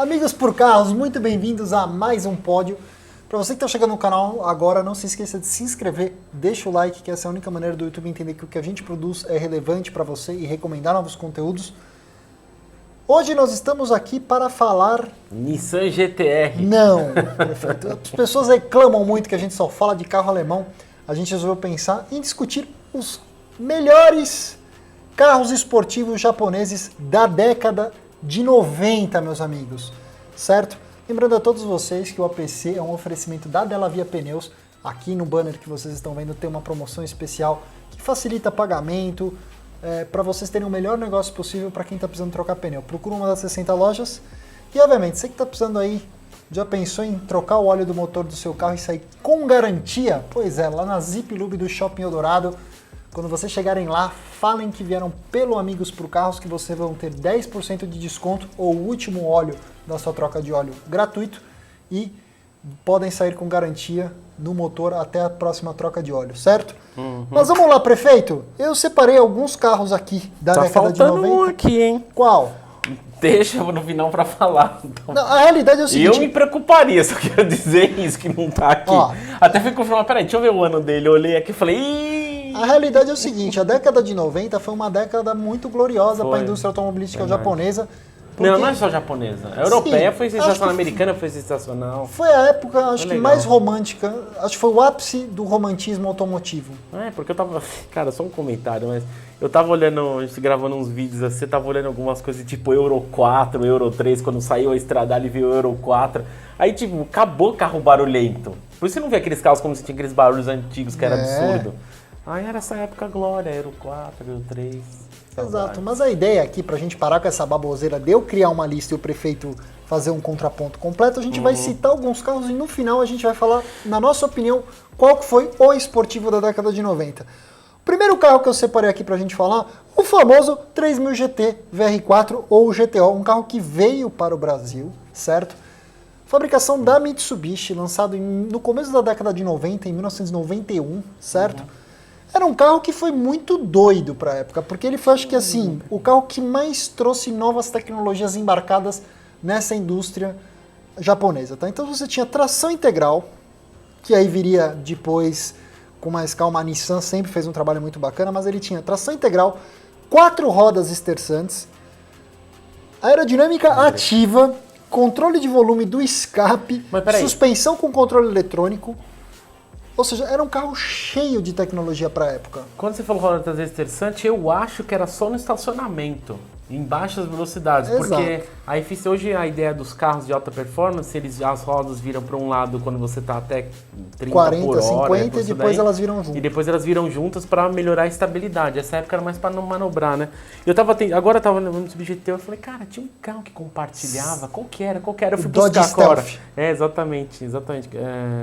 Amigos por carros, muito bem-vindos a mais um pódio. Para você que está chegando no canal agora, não se esqueça de se inscrever, deixa o like, que essa é a única maneira do YouTube entender que o que a gente produz é relevante para você e recomendar novos conteúdos. Hoje nós estamos aqui para falar... Nissan GT-R. Não, perfeito. As pessoas reclamam muito que a gente só fala de carro alemão. A gente resolveu pensar em discutir os melhores carros esportivos japoneses da década de 90, meus amigos, certo? Lembrando a todos vocês que o APC é um oferecimento da Della Via Pneus. Aqui no banner que vocês estão vendo tem uma promoção especial que facilita pagamento, para vocês terem o melhor negócio possível para quem está precisando trocar pneu. Procura uma das 60 lojas e, obviamente, você que está precisando aí, já pensou em trocar o óleo do motor do seu carro e sair com garantia? Pois é, lá na Zip Lube do Shopping Eldorado. Quando vocês chegarem lá, falem que vieram pelo Amigos por Carros, que vocês vão ter 10% de desconto ou o último óleo da sua troca de óleo gratuito e podem sair com garantia no motor até a próxima troca de óleo, certo? Uhum. Mas vamos lá, prefeito. Eu separei alguns carros aqui da década de 90. Tá faltando um aqui, hein? Qual? Deixa no final pra falar. Então. Não, a realidade é o seguinte... Eu me preocuparia, só quero dizer isso, que não tá aqui. Ó, até fui confirmar, peraí, deixa eu ver o ano dele. Eu olhei aqui e falei... Ih! A realidade é o seguinte, a década de 90 foi uma década muito gloriosa para a indústria automobilística japonesa. Porque... Não é só japonesa. A europeia foi sensacional, a americana foi sensacional. Foi a época, acho que mais romântica, acho que foi o ápice do romantismo automotivo. Porque eu tava... Cara, só um comentário, mas... Eu tava olhando, a gente gravando uns vídeos assim, tava olhando algumas coisas tipo Euro 4, Euro 3, quando saiu a Stradale e veio o Euro 4. Aí, tipo, acabou carro barulhento. Por isso você não vê aqueles carros como se tinha aqueles barulhos antigos, que era absurdo. Aí era essa época glória, Euro 4, Euro 3... Exato, mas a ideia aqui, pra gente parar com essa baboseira de eu criar uma lista e o prefeito fazer um contraponto completo, a gente vai citar alguns carros e no final a gente vai falar, na nossa opinião, qual que foi o esportivo da década de 90. O primeiro carro que eu separei aqui pra gente falar, o famoso 3000 GT VR4 ou GTO, um carro que veio para o Brasil, certo? Fabricação da Mitsubishi, lançado no começo da década de 90, em 1991, certo? Era um carro que foi muito doido para a época, porque ele foi, acho que assim, o carro que mais trouxe novas tecnologias embarcadas nessa indústria japonesa, tá? Então você tinha tração integral, que aí viria depois com mais calma. A Nissan sempre fez um trabalho muito bacana, mas ele tinha tração integral, 4 rodas esterçantes, aerodinâmica ativa, controle de volume do escape, suspensão com controle eletrônico. Ou seja, era um carro cheio de tecnologia para a época. Quando você falou rodas esterçantes, eu acho que era só no estacionamento, em baixas velocidades. Exato. Porque a eficiência, hoje a ideia dos carros de alta performance, as rodas viram para um lado quando você está até 30 40, por hora. 50 e depois elas viram juntas. E depois elas viram juntas para melhorar a estabilidade. Essa época era mais para não manobrar, né? Agora eu tava no Mitsubishi GT, eu falei, cara, tinha um carro que compartilhava. Qual que era? Eu fui buscar agora. Exatamente.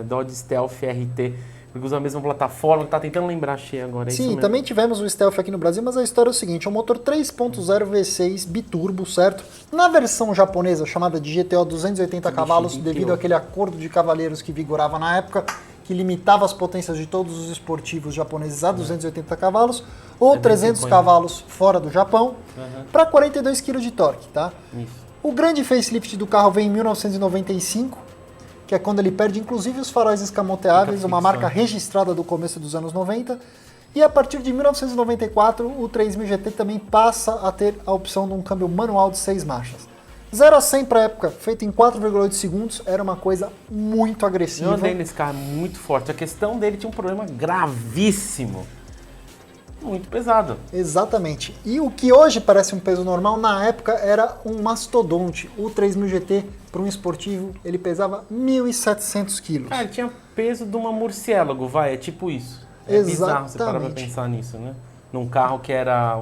Dodge Stealth RT. Porque usa a mesma plataforma, tá tentando lembrar, achei agora. Sim, também tivemos o Stealth aqui no Brasil, mas a história é o seguinte, é um motor 3.0 V6 biturbo, certo? Na versão japonesa, chamada de GTO 280 cavalos, devido àquele acordo de cavalheiros que vigorava na época, que limitava as potências de todos os esportivos japoneses a 280 cavalos, ou 300 cavalos fora do Japão, para 42 kg de torque, tá? Isso. O grande facelift do carro veio em 1995, que é quando ele perde inclusive os faróis escamoteáveis, uma marca registrada do começo dos anos 90. E a partir de 1994, o 3000 GT também passa a ter a opção de um câmbio manual de 6 marchas. 0 a 100 para a época, feito em 4,8 segundos, era uma coisa muito agressiva. Eu andei nesse carro muito forte. A questão dele tinha um problema gravíssimo. Muito pesado. Exatamente. E o que hoje parece um peso normal, na época era um mastodonte. O 3000 GT, para um esportivo, ele pesava 1.700 quilos. Cara, tinha peso de uma murciélago, é tipo isso. É bizarro você parar pra pensar nisso, né? Num carro que era...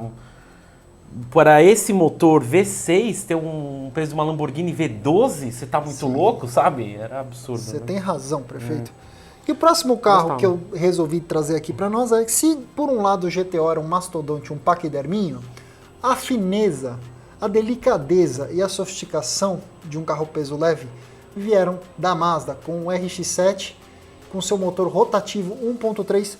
Para esse motor V6 ter um peso de uma Lamborghini V12, você tá muito louco, sabe? Era absurdo. Você tem razão, prefeito. E o próximo carro que eu resolvi trazer aqui para nós é que, se por um lado o GTO era um mastodonte, um paquiderminho, a fineza, a delicadeza e a sofisticação de um carro peso leve vieram da Mazda com o RX-7, com seu motor rotativo 1.3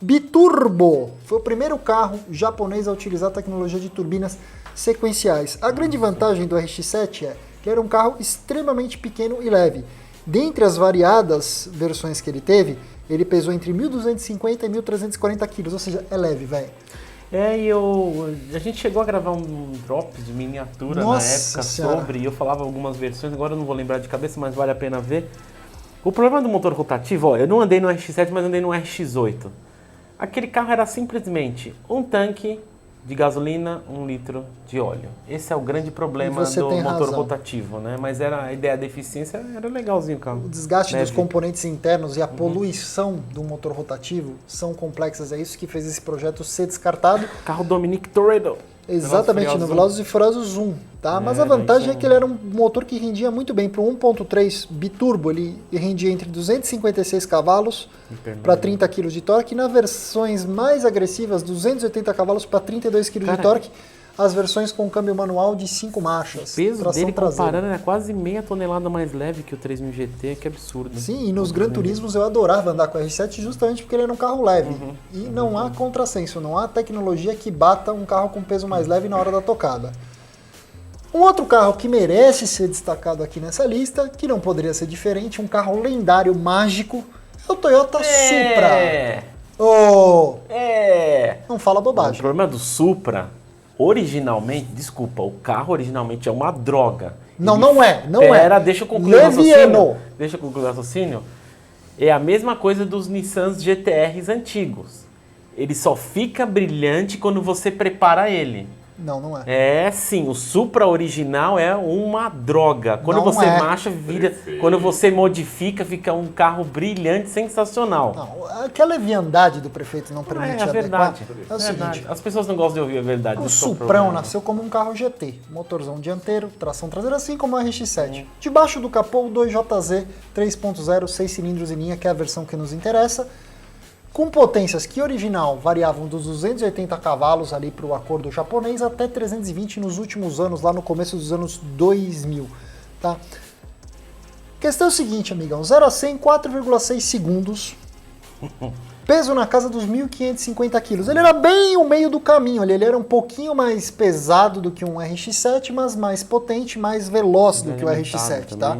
biturbo. Foi o primeiro carro japonês a utilizar a tecnologia de turbinas sequenciais. A grande vantagem do RX-7 é Ele era um carro extremamente pequeno e leve. Dentre as variadas versões que ele teve, ele pesou entre 1.250 e 1.340 quilos, ou seja, é leve, velho. A gente chegou a gravar um Drops de miniatura Nossa na época Senhora. sobre, e eu falava algumas versões, agora eu não vou lembrar de cabeça, mas vale a pena ver. O problema do motor rotativo, ó, eu não andei no RX-7, mas andei no RX-8. Aquele carro era simplesmente um tanque de gasolina, 1 litro de óleo. Esse é o grande problema você do tem motor razão. rotativo, né? Mas a ideia da eficiência era legalzinho o carro. O desgaste dos Leve. componentes internos e a poluição do motor rotativo são complexas. É isso que fez esse projeto ser descartado. Carro Dominic Toretto. Exatamente, no Velozes e Furiosos 1, tá? Mas a vantagem é que ele era um motor que rendia muito bem. Para o 1.3 biturbo, ele rendia entre 256 cavalos para 30 kg de torque. E nas versões mais agressivas, 280 cavalos para 32 kg de torque. As versões com câmbio manual de 5 marchas. O peso tração dele, traseira. comparando, é quase meia tonelada mais leve que o 3000 GT, que absurdo. Sim, e nos Gran Turismos eu adorava andar com o R7 justamente porque ele era um carro leve. E não há contrassenso, não há tecnologia que bata um carro com peso mais leve na hora da tocada. Um outro carro que merece ser destacado aqui nessa lista, que não poderia ser diferente, um carro lendário, mágico, é o Toyota Supra. Oh, não fala O bobagem. problema do Supra, originalmente, desculpa, o carro originalmente é uma droga. Não, Ele- não é. Pera, deixa eu concluir o Leviano. raciocínio. Deixa eu concluir o raciocínio. É a mesma coisa dos Nissans GTRs antigos. Ele só fica brilhante quando você prepara ele. Não, não é. É sim, o Supra original é uma droga. Quando Não você é. marcha, vira. Quando você modifica, fica um carro brilhante, sensacional. Não, aquela leviandade do prefeito não permite É a verdade. adequar. É o seguinte, As pessoas não gostam de ouvir a verdade. o esse é o Suprão problema. nasceu como um carro GT, motorzão dianteiro, tração traseira, assim como o RX-7. Debaixo do capô, o 2JZ 3.0, 6 cilindros em linha, que é a versão que nos interessa, com potências que original variavam dos 280 cavalos ali para o acordo japonês até 320 nos últimos anos, lá no começo dos anos 2000. Tá? Questão é o seguinte, amigão, 0 a 100 em 4,6 segundos. Peso na casa dos 1.550 quilos. Ele era bem o meio do caminho ali. Ele era um pouquinho mais pesado do que um RX-7, mas mais potente, mais veloz do que o RX-7, tá?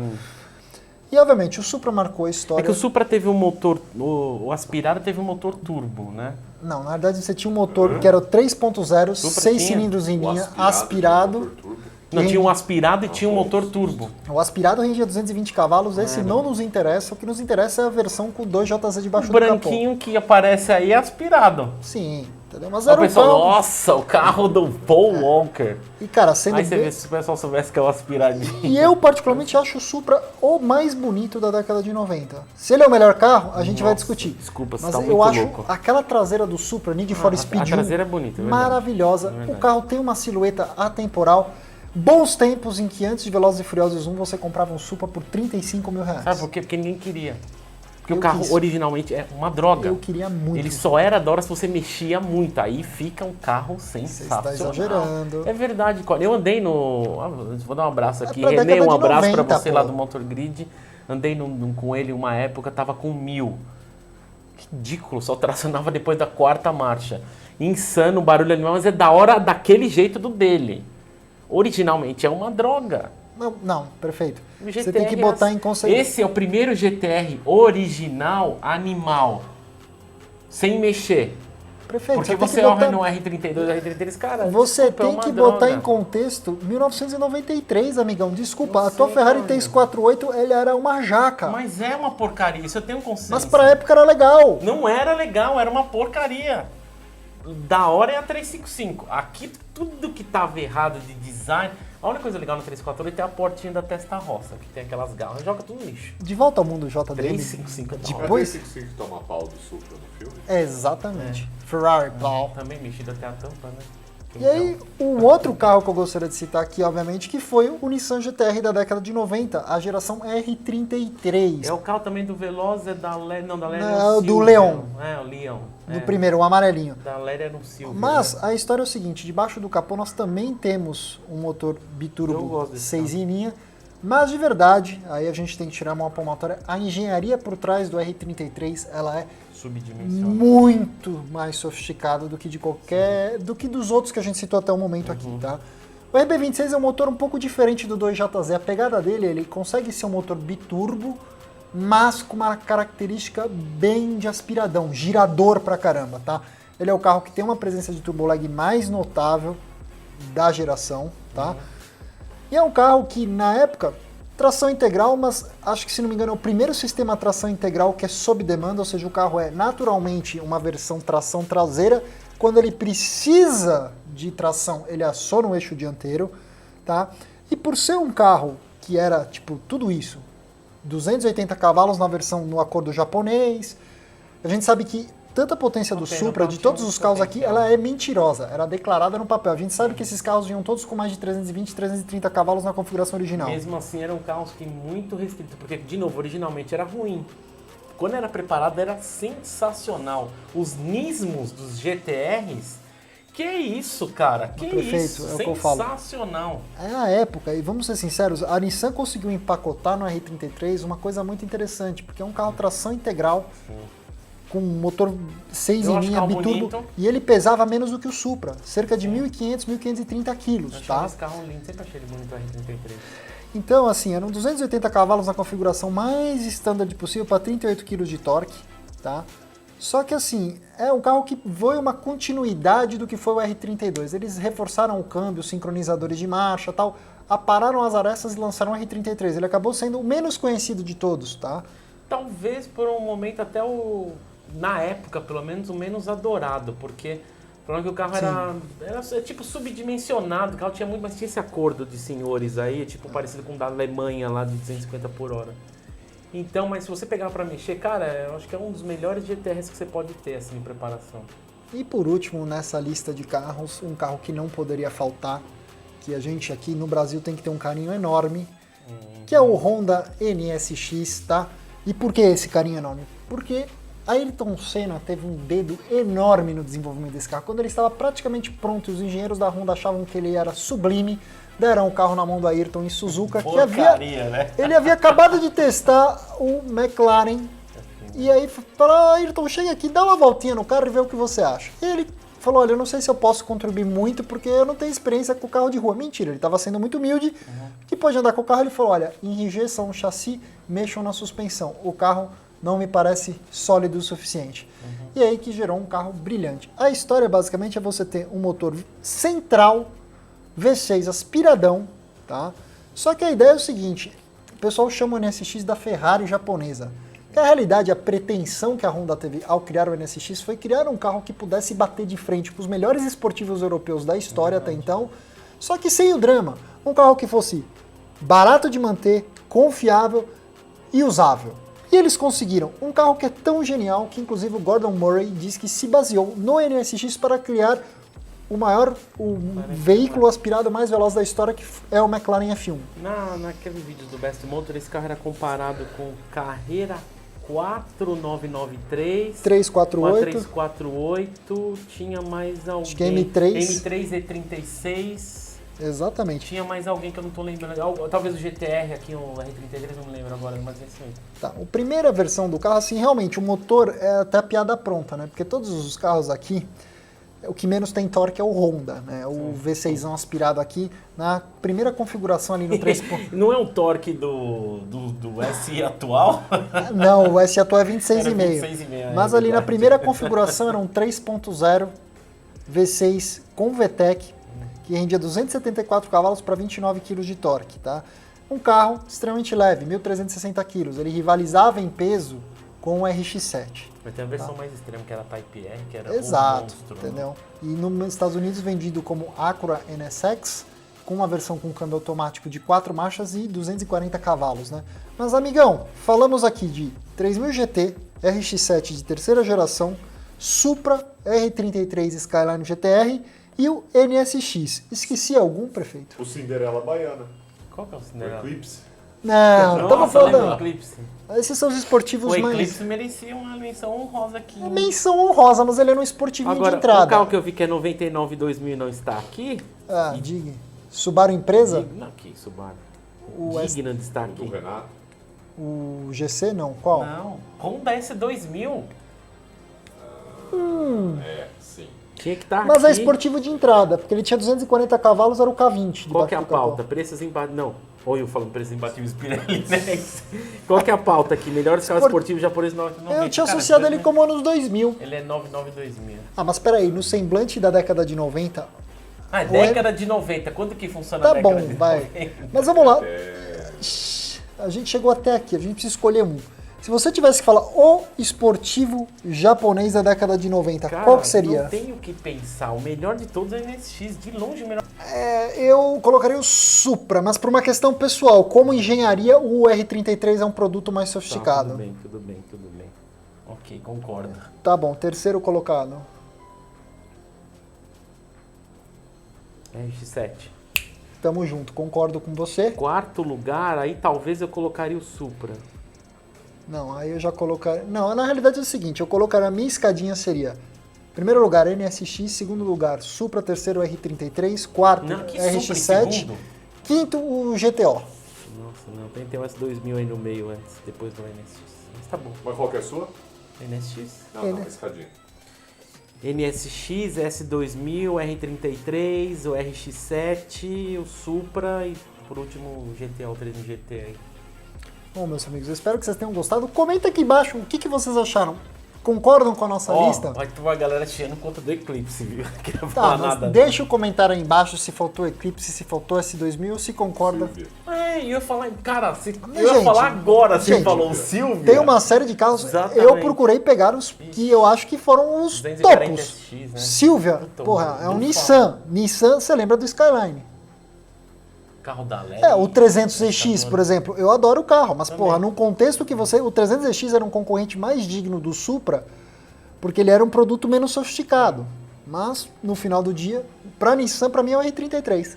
E, obviamente, o Supra marcou a história. É que o Supra teve um motor, o aspirado teve um motor turbo, né? Não, na verdade você tinha um motor que era o 3.0, 6 tinha? cilindros em O linha, aspirado aspirado. motor turbo. Não, tinha um aspirado e tinha um motor turbo. O aspirado rendia 220 cavalos, esse não nos interessa. O que nos interessa é a versão com 2JZ debaixo O do capô. branquinho que aparece aí é aspirado. Sim, entendeu? Mas Aí era o um pessoal, carro... nossa, o carro do Paul Walker. E, cara, sendo Aí você bem- vê se o pessoal soubesse que é o aspiradinho. E eu, particularmente, acho o Supra o mais bonito da década de 90. Se ele é o melhor carro, a gente vai Nossa, discutir. desculpa, você Mas tá eu muito acho louco. aquela traseira do Supra, Need for a Speed 1, traseira é bonita, é verdade. maravilhosa. É verdade. O carro tem uma silhueta atemporal. Bons tempos em que antes de Velozes e Furiosos 1 você comprava um Supra por 35 mil reais. Sabe por quê? Porque ninguém queria. Porque Eu o carro quis. originalmente é uma droga. Eu queria muito. Ele só era da hora se você mexia muito. Aí fica um carro sensacional. está exagerando. É verdade, Cole. Eu andei no... vou dar um abraço aqui. pra Renê, década um de abraço 90, pra você lá pô. do Motor Grid. Andei com ele uma época, tava com 1000. Ridículo, só tracionava depois da 4ª marcha. Insano o barulho animal, mas é da hora daquele jeito do dele. Originalmente é uma droga. Não, perfeito. O Você GTR tem que botar em consideração. Esse é o primeiro GTR original animal. Sem mexer. Perfeito. Porque Você tem você que olha botar... no R32, R33, cara. Você desculpa, é tem uma que droga. botar em contexto 1993, amigão. Desculpa, Eu a tua sei, Ferrari cara. 348, ele era uma jaca. Mas é uma porcaria, isso eu tenho consciência. Mas pra época era legal. Não era legal, era uma porcaria. Da hora é a 355. Aqui, tudo que tava errado de design... A única coisa legal no 348 é a portinha da testa roça, que tem aquelas garras. Joga tudo no lixo. De volta ao mundo JDM. 355 é da hora. Depois- É 355 toma pau do Supra no filme? É, exatamente. Ferrari, pau. Também mexido até a tampa, né? E aí, um outro carro que eu gostaria de citar aqui, obviamente, que foi o Nissan GT-R da década de 90, a geração R33. É o carro também do Veloz, é da Léria. Não, da Léria Não, é o do Silvio. Leon. É, o Leon. No primeiro, o amarelinho. Da Léria era um Silvio. Mas né? a história é o seguinte, debaixo do capô nós também temos um motor Eu biturbo gosto desse 6 em linha, mas de verdade, aí a gente tem que tirar uma palmatória, a engenharia por trás do R33, ela é Subdimensionado. muito mais sofisticada do que de qualquer, do que dos outros que a gente citou até o momento aqui, tá? O O RB26 é um motor um pouco diferente do 2JZ. A pegada dele, ele consegue ser um motor biturbo, mas com uma característica bem de aspiradão, girador pra caramba, tá? Ele é o carro que tem uma presença de turbo lag mais notável da geração, tá? E é um carro que, na época, tração integral, mas acho que, se não me engano, é o primeiro sistema de tração integral que é sob demanda, ou seja, o carro é naturalmente uma versão tração traseira. Quando ele precisa de tração, ele aciona o eixo dianteiro, tá? E por ser um carro que era, tipo, tudo isso, 280 cavalos na versão no acordo japonês, a gente sabe que tanta potência do Supra, de todos os carros aqui, ela é mentirosa, era declarada no papel. A gente sabe que esses carros vinham todos com mais de 320, 330 cavalos na configuração original. Mesmo assim, eram carros que muito restritos, porque, de novo, originalmente era ruim. Quando era preparado, era sensacional. Os Nismos dos GTRs, que isso, cara? Que Prefeito, isso? é o que eu falo. Sensacional. É a época, e vamos ser sinceros, a Nissan conseguiu empacotar no R33 uma coisa muito interessante, porque é um carro tração integral, com motor 6 Eu em acho linha carro biturbo, bonito. e ele pesava menos do que o Supra, cerca de 1.500, 1.530 quilos, Eu achava tá? esse carro lindo, sempre achei ele bonito, o R33. Então, assim, eram 280 cavalos na configuração mais standard possível para 38 kg de torque, tá? Só que, assim, é um carro que foi uma continuidade do que foi o R32. Eles reforçaram o câmbio, os sincronizadores de marcha e tal, apararam as arestas e lançaram o R33. Ele acabou sendo o menos conhecido de todos, tá? Talvez por um momento até na época, pelo menos, o menos adorado, porque o problema é que o carro era tipo subdimensionado, o carro tinha muito, mas tinha esse acordo de senhores aí, tipo parecido com o da Alemanha lá de 250 por hora. Então, mas se você pegar pra mexer, cara, eu acho que é um dos melhores GTRs que você pode ter, assim, em preparação. E por último, nessa lista de carros, um carro que não poderia faltar, que a gente aqui no Brasil tem que ter um carinho enorme, que é o Honda NSX, tá? E por que esse carinho enorme? Porque Ayrton Senna teve um dedo enorme no desenvolvimento desse carro. Quando ele estava praticamente pronto, os engenheiros da Honda achavam que ele era sublime, deram o carro na mão do Ayrton em Suzuka, Né? ele havia acabado de testar o McLaren, e aí falou: Ayrton, chega aqui, dá uma voltinha no carro e vê o que você acha. E ele falou: olha, eu não sei se eu posso contribuir muito, porque eu não tenho experiência com o carro de rua. Mentira, ele estava sendo muito humilde, que pode andar com o carro. Ele falou: olha, enrijecam o chassi, mexam na suspensão. O carro não me parece sólido o suficiente. E aí que gerou um carro brilhante. A história basicamente é você ter um motor central, V6 aspiradão, tá? Só que a ideia é o seguinte: o pessoal chama o NSX da Ferrari japonesa. Que a realidade, a pretensão que a Honda teve ao criar o NSX foi criar um carro que pudesse bater de frente com os melhores esportivos europeus da história até então, só que sem o drama. Um carro que fosse barato de manter, confiável e usável. E eles conseguiram um carro que é tão genial que inclusive o Gordon Murray diz que se baseou no NSX para criar o veículo aspirado mais veloz da história, que é o McLaren F1. Naqueles vídeos do Best Motor, esse carro era comparado com o Carrera 4993, 348, 348, tinha mais alguém. Acho que é M3. M3 E36. Exatamente. Tinha mais alguém que eu não tô lembrando. Talvez o GTR aqui, o R33, não me lembro agora, mas é isso aí. Tá, a primeira versão do carro, assim, realmente, o motor é até a piada pronta, né? Porque todos os carros aqui, o que menos tem torque é o Honda, né? O V6 aspirado aqui, na primeira configuração ali no 3. Não é um torque do SI atual? Não, o S atual é 26,5. Era 26,5, Mas ali na primeira configuração era um 3.0 V6 com VTEC, que rendia 274 cavalos para 29 kg de torque, tá? Um carro extremamente leve, 1.360 kg. Ele rivalizava em peso com o RX-7. Mas tem a versão mais extrema, que era a Type R, que era Exato, um monstro. entendeu? E nos Estados Unidos vendido como Acura NSX, com uma versão com câmbio automático de 4 marchas e 240 cavalos, né? Mas, amigão, falamos aqui de 3000 GT, RX-7 de terceira geração, Supra, R33 Skyline GTR e o NSX. Esqueci algum, prefeito? O Cinderela Baiana. Qual que é o O Cinderela? Eclipse. Não, estamos Nossa, lembra do falando. Eclipse. Esses são os esportivos O mais. Eclipse merecia uma menção honrosa aqui. É menção honrosa, mas ele é um esportivinho Agora, de entrada. o carro que eu vi que é 99 2000 não está aqui. Ah, diga. Subaru Impreza? Não, que Subaru. O Digna de estar Do aqui. Renato. O GC não, qual? Não, Honda S2000. É, sim. Tinha que estar Mas aqui. é esportivo de entrada, porque ele tinha 240 cavalos, era o K20. Qual que é a debaixo do capô. pauta? Preços imbatíveis. Não. Ou eu falando preços imbatíveis Pirelli, né? Qual que é a pauta aqui? Melhores carros esportivos japoneses 990. Eu tinha associado ele como anos 2000. Ele é 992000. Ah, mas peraí, no semblante da década de 90... Ah, década de 90. Quando que funciona Tá a década bom, de vai. 90? Mas vamos lá. A gente chegou até aqui, a gente precisa escolher um. Se você tivesse que falar o esportivo japonês da década de 90, Cara, qual que seria? não tenho o que pensar. O melhor de todos é o NSX. De longe o melhor. Eu colocaria o Supra, mas por uma questão pessoal. Como engenharia, o R33 é um produto mais Tá, sofisticado. tudo bem, tudo bem, tudo bem. Ok, concordo. Tá bom, terceiro colocado. RX-7. Tamo junto, concordo com você. Quarto lugar, aí talvez eu colocaria o Supra. Não, aí eu já colocaria... Não, na realidade é o seguinte, eu colocaria a minha escadinha seria... Primeiro lugar, NSX. Segundo lugar, Supra. Terceiro, R33. Quarto, Não, que Supra em RX-7. segundo? Quinto, o GTO. Nossa, não, tem que ter um S2000 aí no meio antes, depois do NSX. Mas tá bom. Mas qual que é a sua? NSX. Não, escadinha. NSX, S2000, R33, o RX-7, o Supra e por último o GTO, o 3 GT aí. Bom, meus amigos, eu espero que vocês tenham gostado. Comenta aqui embaixo o que vocês acharam. Concordam com a nossa lista? Vai ter uma galera tirando conta do Eclipse, viu? Não queria Tá, falar mas nada. deixa o comentário aí embaixo se faltou Eclipse, se faltou S2000, se concorda. Silvia. Eu ia falar, cara, eu Gente, ia falar agora, você gente, falou o Silvio. Tem uma série de carros, Exatamente. eu procurei pegar os que eu acho que foram os 240 topos. SX, né? Silvia, Puta, porra, é um não Nissan. Nissan, você lembra do Skyline. Carro da LED. O 300ZX, por exemplo, eu adoro o carro, mas Também. porra, num contexto que o 300ZX era um concorrente mais digno do Supra, porque ele era um produto menos sofisticado. Mas, no final do dia, pra Nissan, pra mim é o R33.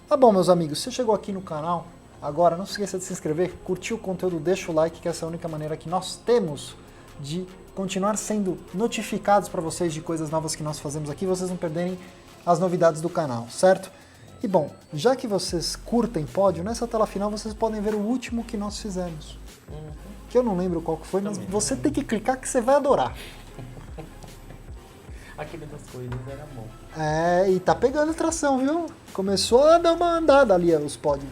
Tá bom, meus amigos, você chegou aqui no canal, agora não se esqueça de se inscrever, curtir o conteúdo, deixa o like, que essa é a única maneira que nós temos de continuar sendo notificados para vocês de coisas novas que nós fazemos aqui, vocês não perderem as novidades do canal, certo? E bom, já que vocês curtem pódio, nessa tela final vocês podem ver o último que nós fizemos. Que eu não lembro qual que foi, mas você tem que clicar que você vai adorar. Aquele das corridas era bom. E tá pegando tração, viu? Começou a dar uma andada ali os pódios.